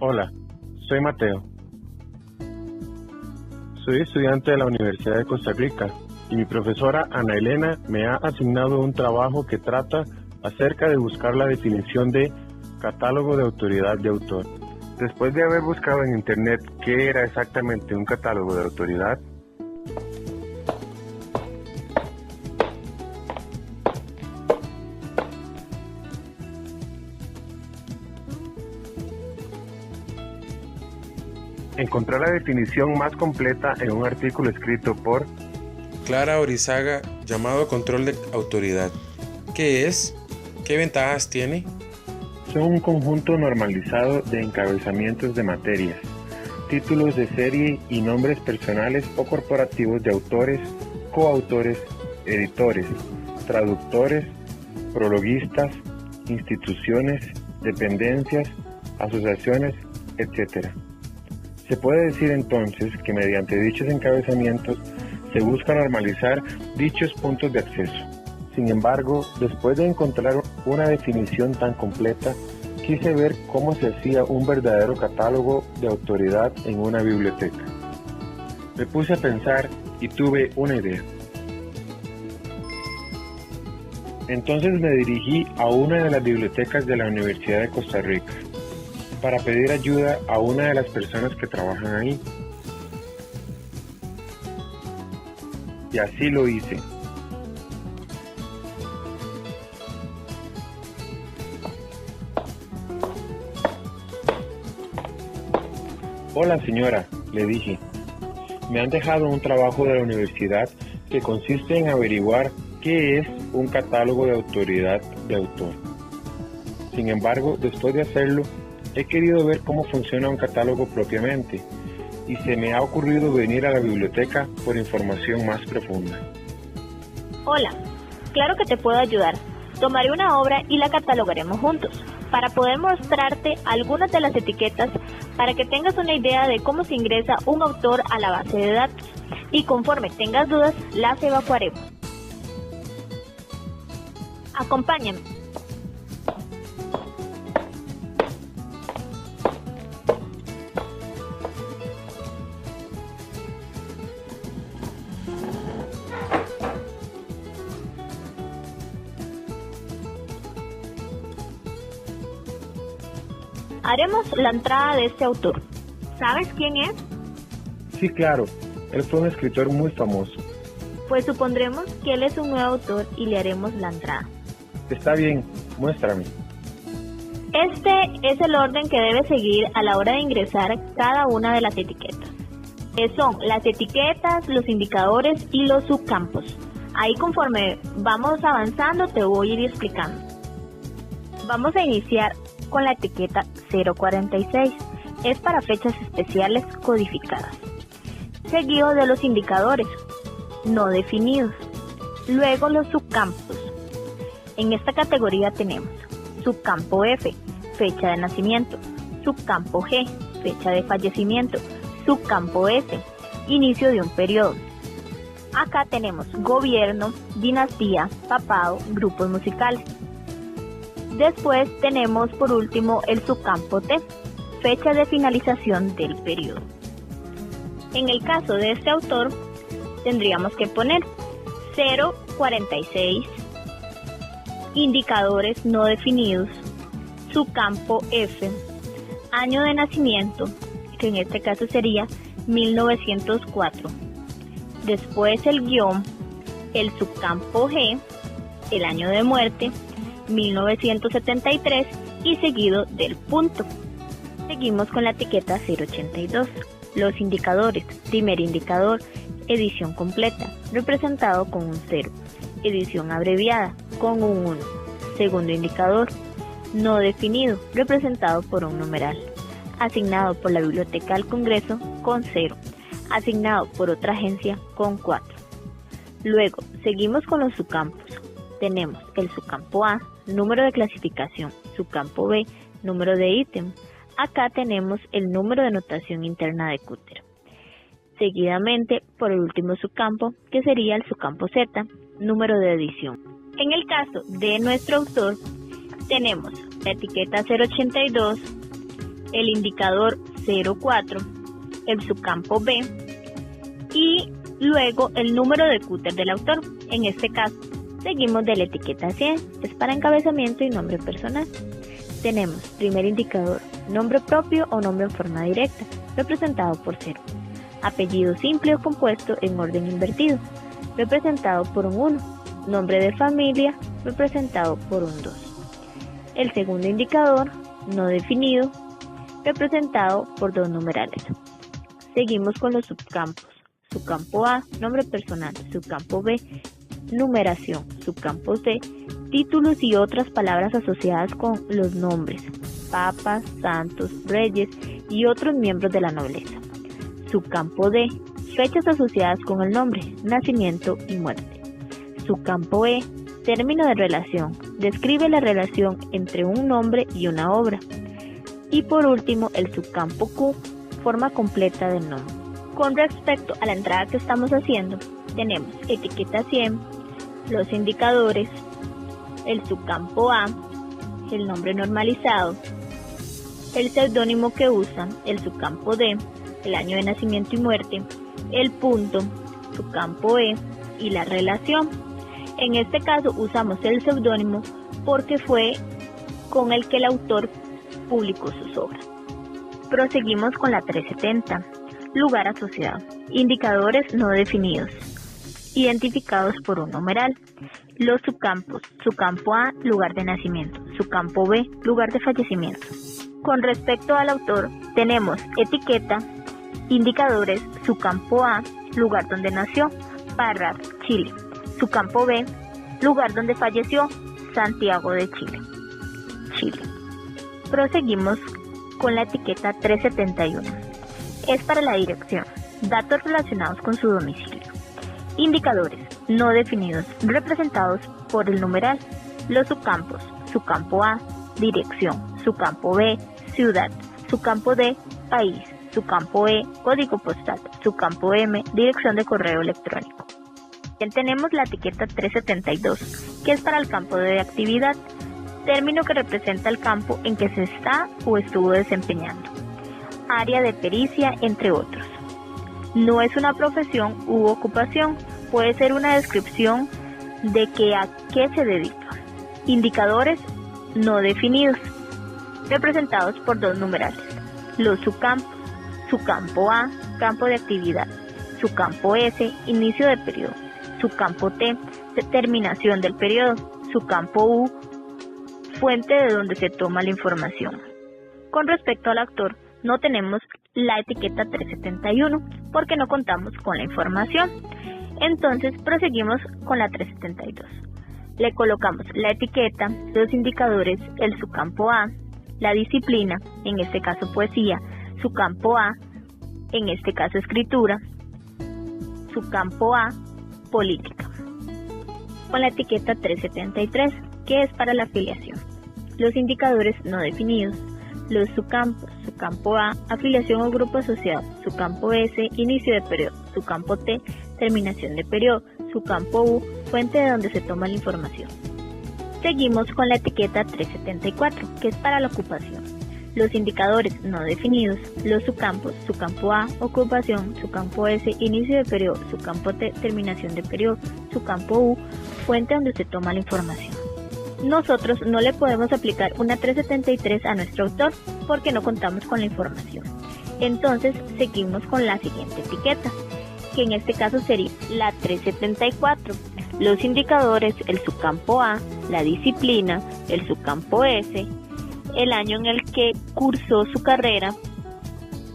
Hola, soy Mateo. Soy estudiante de la Universidad de Costa Rica y mi profesora Ana Elena me ha asignado un trabajo que trata acerca de buscar la definición de catálogo de autoridad de autor. Después de haber buscado en internet qué era exactamente un catálogo de autoridad, encontré la definición más completa en un artículo escrito por Clara Orizaga, llamado control de autoridad. ¿Qué es? ¿Qué ventajas tiene? Son un conjunto normalizado de encabezamientos de materias, títulos de serie y nombres personales o corporativos de autores, coautores, editores, traductores, prologuistas, instituciones, dependencias, asociaciones, etc. Se puede decir entonces que mediante dichos encabezamientos se busca normalizar dichos puntos de acceso. Sin embargo, después de encontrar una definición tan completa, quise ver cómo se hacía un verdadero catálogo de autoridad en una biblioteca. Me puse a pensar y tuve una idea. Entonces me dirigí a una de las bibliotecas de la Universidad de Costa Rica para pedir ayuda a una de las personas que trabajan ahí. Y así lo hice. Hola señora, le dije. Me han dejado un trabajo de la universidad que consiste en averiguar qué es un catálogo de autoridad de autor. Sin embargo, después de hacerlo, he querido ver cómo funciona un catálogo propiamente y se me ha ocurrido venir a la biblioteca por información más profunda. Hola, claro que te puedo ayudar. Tomaré una obra y la catalogaremos juntos, para poder mostrarte algunas de las etiquetas para que tengas una idea de cómo se ingresa un autor a la base de datos y conforme tengas dudas, las evacuaremos. Acompáñame. Haremos la entrada de este autor. ¿Sabes quién es? Sí, claro, él fue un escritor muy famoso. Pues supondremos que él es un nuevo autor y le haremos la entrada. Está bien, muéstrame. Este es el orden que debe seguir a la hora de ingresar cada una de las etiquetas. Son las etiquetas, los indicadores y los subcampos. Ahí conforme vamos avanzando te voy a ir explicando. Vamos a iniciar con la etiqueta 046. Es para fechas especiales codificadas. Seguido de los indicadores no definidos. Luego los subcampos. En esta categoría tenemos subcampo F, fecha de nacimiento, subcampo G, fecha de fallecimiento, subcampo S, inicio de un periodo. Acá tenemos gobierno, dinastía, papado, grupos musicales. Después tenemos por último el subcampo T, fecha de finalización del periodo. En el caso de este autor, tendríamos que poner 046, indicadores no definidos, subcampo F, año de nacimiento, que en este caso sería 1904. Después el guión, el subcampo G, el año de muerte, 1973 y seguido del punto. Seguimos con la etiqueta 082. Los indicadores. Primer indicador, edición completa, representado con un 0. Edición abreviada, con un 1. Segundo indicador, no definido, representado por un numeral. Asignado por la Biblioteca del Congreso, con 0. Asignado por otra agencia, con 4. Luego, seguimos con los subcampos. Tenemos el subcampo A, número de clasificación, subcampo B, número de ítem. Acá tenemos el número de notación interna de Cutter. Seguidamente por el último subcampo, que sería el subcampo Z, número de edición. En el caso de nuestro autor, tenemos la etiqueta 082, el indicador 04, el subcampo B y luego el número de cúter del autor. En este caso, seguimos de la etiqueta 100, es para encabezamiento y nombre personal. Tenemos primer indicador, nombre propio o nombre en forma directa, representado por 0. Apellido simple o compuesto en orden invertido, representado por un 1. Nombre de familia, representado por un 2. El segundo indicador, no definido, representado por 2 numerales. Seguimos con los subcampos. Subcampo A, nombre personal. Subcampo B, numeración. Subcampo C, títulos y otras palabras asociadas con los nombres, papas, santos, reyes y otros miembros de la nobleza. Subcampo D, fechas asociadas con el nombre, nacimiento y muerte. Subcampo E, término de relación, describe la relación entre un nombre y una obra. Y por último, el subcampo Q, forma completa del nombre. Con respecto a la entrada que estamos haciendo, tenemos etiqueta 100, los indicadores, el subcampo A, el nombre normalizado, el seudónimo que usan, el subcampo D, el año de nacimiento y muerte, el punto, subcampo E y la relación. En este caso usamos el seudónimo porque fue con el que el autor publicó sus obras. Proseguimos con la 370, lugar asociado, indicadores no definidos, identificados por un numeral. Los subcampos, subcampo A, lugar de nacimiento, subcampo B, lugar de fallecimiento. Con respecto al autor, tenemos etiqueta, indicadores, subcampo A, lugar donde nació, Parras, Chile. Subcampo B, lugar donde falleció, Santiago de Chile. Proseguimos con la etiqueta 371. Es para la dirección, datos relacionados con su domicilio. Indicadores no definidos, representados por el numeral. Los subcampos, subcampo A, dirección, subcampo B, ciudad, subcampo D, país, subcampo E, código postal, subcampo M, dirección de correo electrónico. Tenemos la etiqueta 372, que es para el campo de actividad, término que representa el campo en que se está o estuvo desempeñando, área de pericia, entre otros. No es una profesión u ocupación, puede ser una descripción de a qué se dedica. Indicadores no definidos, representados por 2 numerales. Los subcampos, subcampo A, campo de actividad, subcampo S, inicio de periodo, subcampo T, terminación del periodo, subcampo U, fuente de donde se toma la información. Con respecto al autor, no tenemos la etiqueta 371 porque no contamos con la información. Entonces proseguimos con la 372. Le colocamos la etiqueta, los indicadores, el subcampo A, la disciplina, en este caso poesía, subcampo A, en este caso escritura, subcampo A, política. Con la etiqueta 373, que es para la afiliación. Los indicadores no definidos. Los subcampos, subcampo A, afiliación o grupo asociado, subcampo S, inicio de periodo, subcampo T, terminación de periodo, subcampo U, fuente de donde se toma la información. Seguimos con la etiqueta 374, que es para la ocupación. Los indicadores no definidos, los subcampos, subcampo A, ocupación, subcampo S, inicio de periodo, subcampo T, terminación de periodo, subcampo U, fuente donde se toma la información. Nosotros no le podemos aplicar una 373 a nuestro autor porque no contamos con la información. Entonces seguimos con la siguiente etiqueta, que en este caso sería la 374. Los indicadores, el subcampo A, la disciplina, el subcampo S, el año en el que cursó su carrera.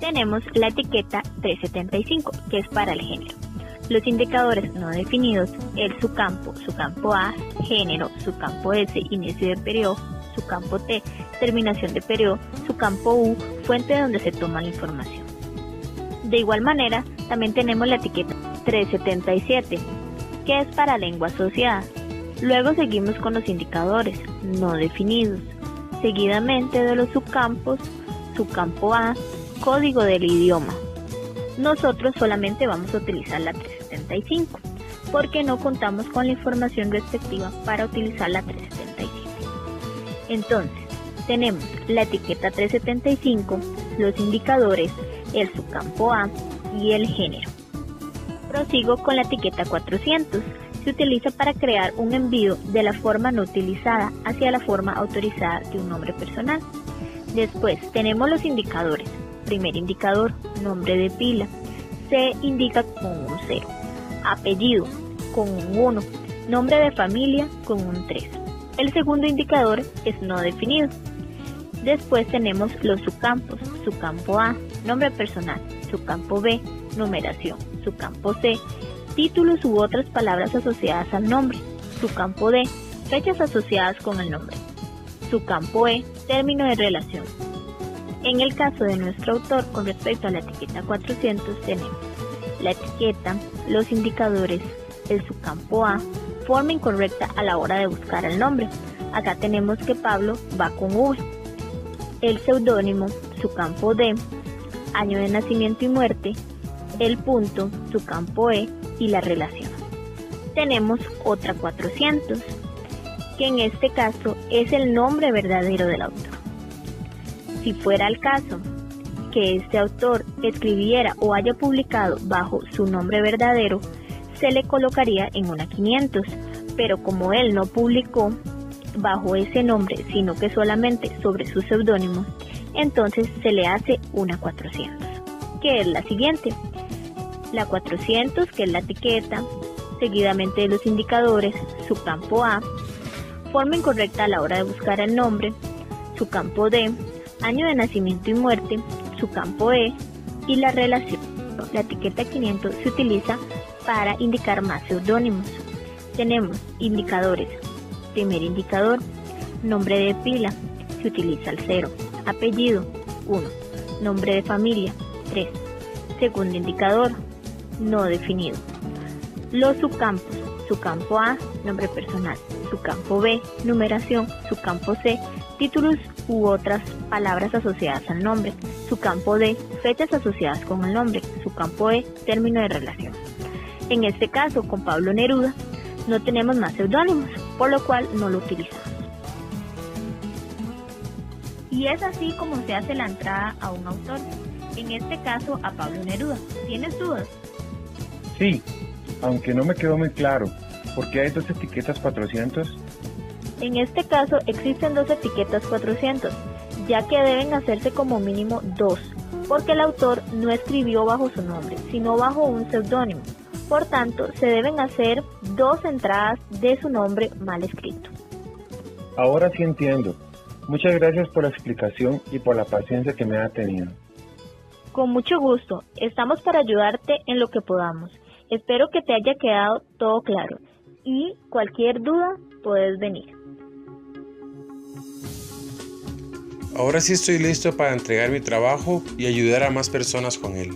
Tenemos la etiqueta 375, que es para el género. Los indicadores no definidos, el subcampo A, género, subcampo S, inicio de periodo, subcampo T, terminación de periodo, subcampo U, fuente de donde se toma la información. De igual manera, también tenemos la etiqueta 377, que es para lengua asociada. Luego seguimos con los indicadores no definidos, seguidamente de los subcampos, subcampo A, código del idioma. Nosotros solamente vamos a utilizar la 375 porque no contamos con la información respectiva para utilizar la 377. Entonces, tenemos la etiqueta 375, los indicadores, el subcampo A y el género. Prosigo con la etiqueta 400. Se utiliza para crear un envío de la forma no utilizada hacia la forma autorizada de un nombre personal. Después tenemos los indicadores. Primer indicador, nombre de pila. Se indica con un 0. Apellido, con un 1. Nombre de familia, con un 3. El segundo indicador es no definido. Después tenemos los subcampos. Subcampo A, nombre personal. Subcampo B, numeración. Subcampo C, títulos u otras palabras asociadas al nombre. Subcampo D, fechas asociadas con el nombre. Subcampo E, término de relación. En el caso de nuestro autor, con respecto a la etiqueta 400, tenemos la etiqueta, los indicadores, el subcampo A, forma incorrecta a la hora de buscar el nombre. Acá tenemos que Pablo va con V. El seudónimo, subcampo D, año de nacimiento y muerte, el punto, subcampo E y la relación. Tenemos otra 400, que en este caso es el nombre verdadero del autor. Si fuera el caso que este autor escribiera o haya publicado bajo su nombre verdadero, se le colocaría en una 500, pero como él no publicó bajo ese nombre, sino que solamente sobre su seudónimo, entonces se le hace una 400, que es la siguiente. La 400, que es la etiqueta, seguidamente de los indicadores, subcampo A, forma incorrecta a la hora de buscar el nombre, subcampo D, año de nacimiento y muerte, subcampo E y la relación. La etiqueta 500 se utiliza para indicar más seudónimos. Tenemos indicadores. Primer indicador, nombre de pila, se utiliza el 0. Apellido, 1. Nombre de familia, 3. Segundo indicador, no definido. Los subcampos, subcampo A, nombre personal, subcampo B, numeración, subcampo C, títulos u otras palabras asociadas al nombre, subcampo D, fechas asociadas con el nombre, subcampo E, término de relación. En este caso, con Pablo Neruda, no tenemos más seudónimos, por lo cual no lo utilizamos. Y es así como se hace la entrada a un autor, en este caso a Pablo Neruda. ¿Tienes dudas? Sí, aunque no me quedó muy claro. ¿Por qué hay dos etiquetas 400? En este caso existen dos etiquetas 400, ya que deben hacerse como mínimo 2, porque el autor no escribió bajo su nombre, sino bajo un seudónimo. Por tanto, se deben hacer 2 entradas de su nombre mal escrito. Ahora sí entiendo. Muchas gracias por la explicación y por la paciencia que me ha tenido. Con mucho gusto, estamos para ayudarte en lo que podamos. Espero que te haya quedado todo claro y cualquier duda puedes venir. Ahora sí estoy listo para entregar mi trabajo y ayudar a más personas con él.